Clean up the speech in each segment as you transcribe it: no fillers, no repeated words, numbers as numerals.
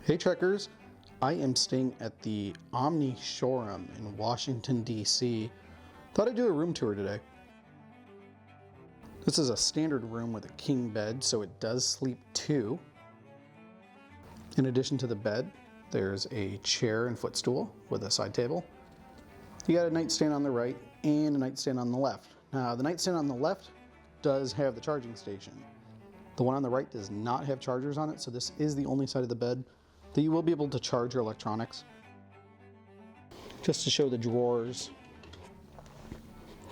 Hey trekkers, I am staying at the Omni Shoreham in Washington D.C. Thought I'd do a room tour today. This is a standard room with a king bed, so it does sleep two. In addition to the bed, there's a chair and footstool with a side table. You got a nightstand on the right and a nightstand on the left. Now, the nightstand on the left does have the charging station. The one on the right does not have chargers on it, so this is the only side of the bed that you will be able to charge your electronics. Just to show the drawers,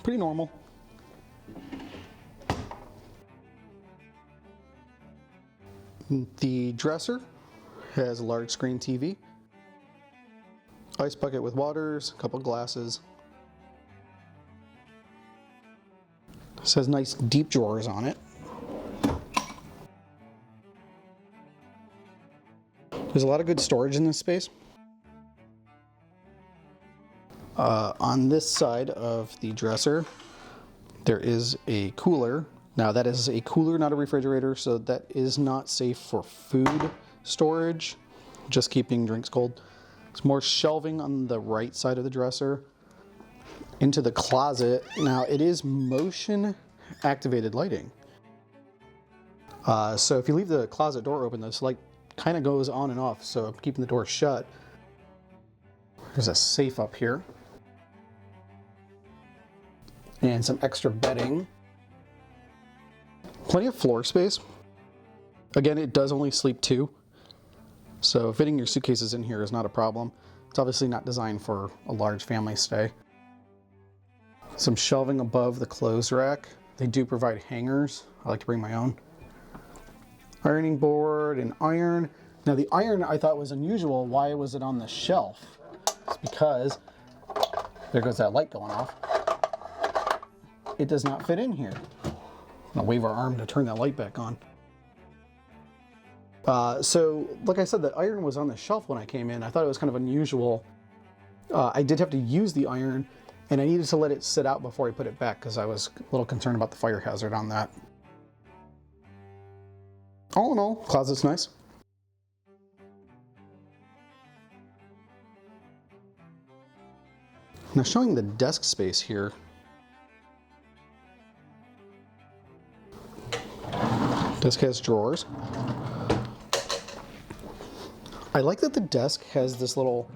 pretty normal. The dresser has a large screen TV, ice bucket with waters, a couple glasses. This has nice deep drawers on it. There's a lot of good storage in this space. On this side of the dresser, there is a cooler. Now that is a cooler, not a refrigerator, so that is not safe for food storage, just keeping drinks cold. There's more shelving on the right side of the dresser. Into the closet. Now it is motion activated lighting. So if you leave the closet door open, this light kind of goes on and off, so I'm keeping the door shut. There's a safe up here. And some extra bedding. Plenty of floor space. Again, it does only sleep two, so fitting your suitcases in here is not a problem. It's obviously not designed for a large family stay. Some shelving above the clothes rack. They do provide hangers. I like to bring my own. Ironing board and iron. Now the iron I thought was unusual. Why was it on the shelf? It's because, there goes that light going off. It does not fit in here. I'm gonna wave our arm to turn that light back on. So, like I said, the iron was on the shelf when I came in. I thought it was kind of unusual. I did have to use the iron, and I needed to let it sit out before I put it back because I was a little concerned about the fire hazard on that. All in all, closet's nice. Now showing the desk space here. Desk has drawers. I like that the desk has this little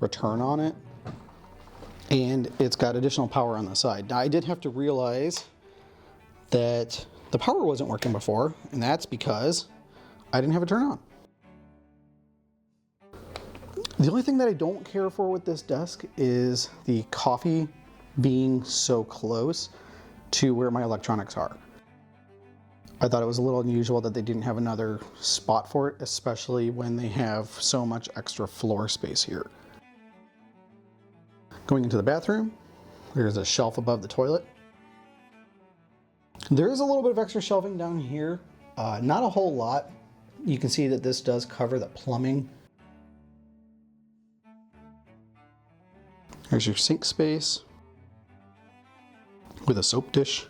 return on it, and it's got additional power on the side. Now I did have to realize that the power wasn't working before, and that's because I didn't have a turn on. The only thing that I don't care for with this desk is the coffee being so close to where my electronics are. I thought it was a little unusual that they didn't have another spot for it, especially when they have so much extra floor space here. Going into the bathroom, there's a shelf above the toilet. There is a little bit of extra shelving down here, not a whole lot. You can see that this does cover the plumbing. There's your sink space with a soap dish.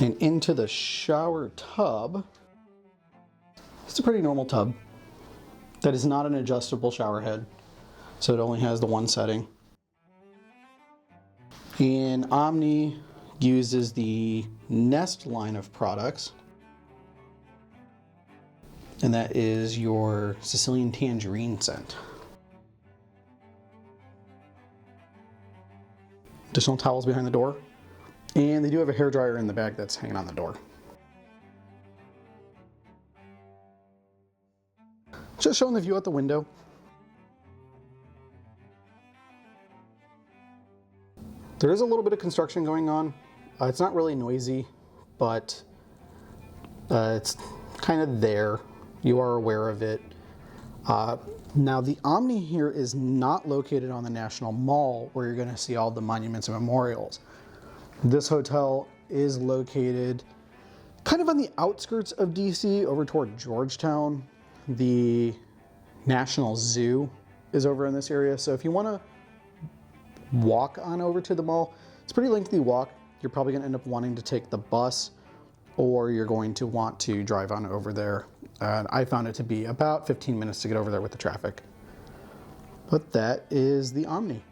And into the shower tub. It's a pretty normal tub. That is not an adjustable shower head, so it only has the one setting. And Omni uses the Nest line of products, and that is your Sicilian tangerine scent. Additional towels behind the door, and they do have a hairdryer in the bag that's hanging on the door. Just showing the view out the window. There is a little bit of construction going on. It's not really noisy, but it's kind of there. You are aware of it. Now the Omni here is not located on the National Mall where you're going to see all the monuments and memorials. This hotel is located kind of on the outskirts of DC, over toward Georgetown. The National Zoo is over in this area, so if you want to walk on over to the mall, it's a pretty lengthy walk. You're probably going to end up wanting to take the bus or you're going to want to drive on over there And I found it to be about 15 minutes to get over there with the traffic. But that is the Omni.